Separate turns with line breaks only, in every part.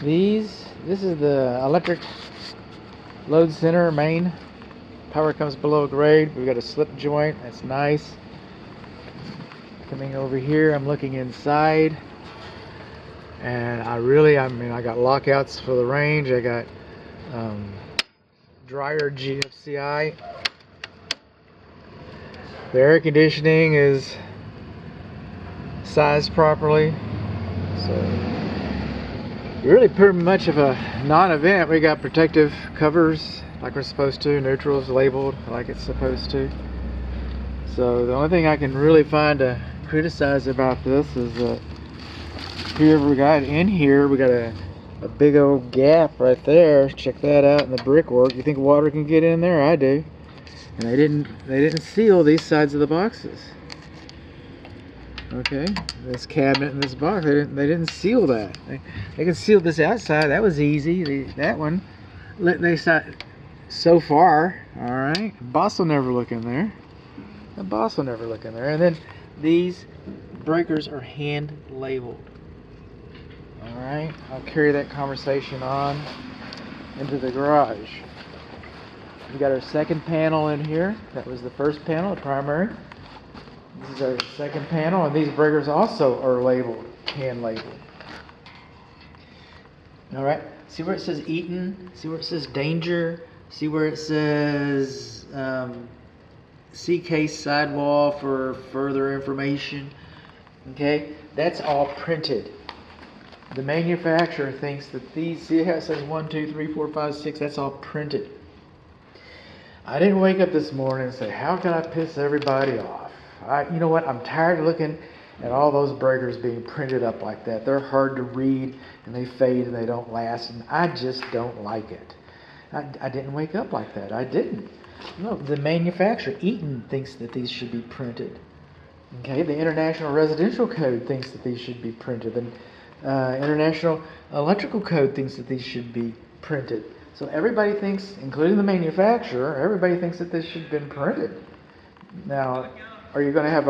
This is the electric load center main. Power comes below grade. We've got a slip joint. That's nice. Coming over here, I'm looking inside, and I got lockouts for the range. I got dryer GFCI. The air conditioning is sized properly, so really pretty much of a non-event. We got protective covers like we're supposed to, neutrals labeled like it's supposed to. So the only thing I can really find to criticize about this is that here we got a big old gap right there. Check that out in the brickwork. You think water can get in there? I do. And they didn't seal these sides of the boxes. Okay, this cabinet and this box, they didn't seal that. They can seal this outside. That was easy. That one, they saw so far. All right, boss will never look in there. The boss will never look in there. And then these breakers are hand labeled. All right, I'll carry that conversation on into the garage. We got our second panel in here. That was the first panel, the primary. This is our second panel, and these breakers also are labeled, hand labeled. All right, see where it says Eaton? See where it says danger? See where it says C-case sidewall for further information? Okay, that's all printed. The manufacturer thinks that these, see how it says 1, 2, 3, 4, 5, 6, that's all printed. I didn't wake up this morning and say, how can I piss everybody off? You know what? I'm tired of looking at all those breakers being printed up like that. They're hard to read, and they fade, and they don't last, and I just don't like it. I didn't wake up like that. I didn't. No, the manufacturer, Eaton, thinks that these should be printed. Okay, the International Residential Code thinks that these should be printed. The International Electrical Code thinks that these should be printed. So everybody thinks, including the manufacturer, everybody thinks that this should have been printed. Now, are you going to have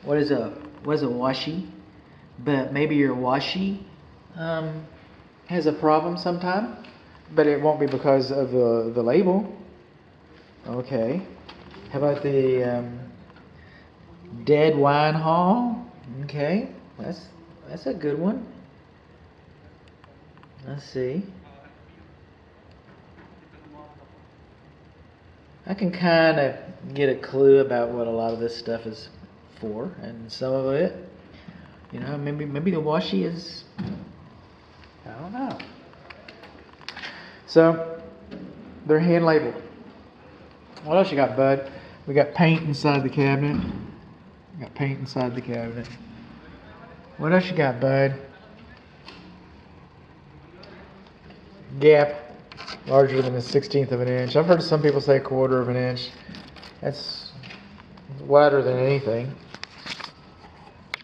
what is a washi? But maybe your washi has a problem sometime, but it won't be because of the label. Okay. How about the dead wine hall? Okay, that's a good one. Let's see. I can kind of get a clue about what a lot of this stuff is for, and some of it, you know, maybe the washi is, I don't know. So they're hand labeled. What else you got, bud? We got paint inside the cabinet. What else you got, bud? Gap larger than a 1/16 of an inch. I've heard some people say 1/4 of an inch. That's wider than anything.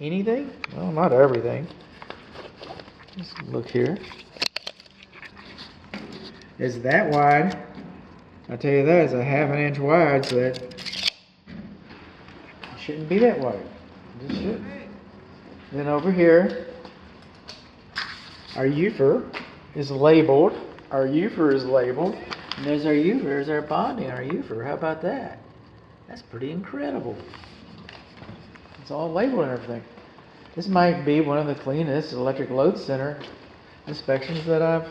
Anything? Well, not everything. Let's look here. Is that wide? I tell you that is a 1/2 inch wide, so that it shouldn't be that wide. It just shouldn't. Then over here, our UFER is labeled. Our UFER is labeled. And there's our UFER, there's our bonding, our UFER. How about that? That's pretty incredible. It's all labeled and everything. This might be one of the cleanest electric load center inspections that I've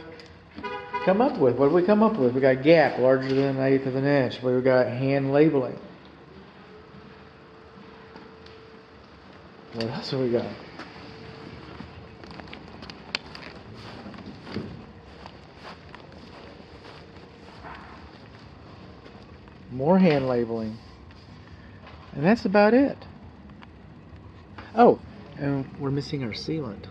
come up with. What did we come up with? We got gap larger than 1/8 of an inch. We got hand labeling. What else have we got? More hand labeling. And that's about it. Oh, and we're missing our sealant.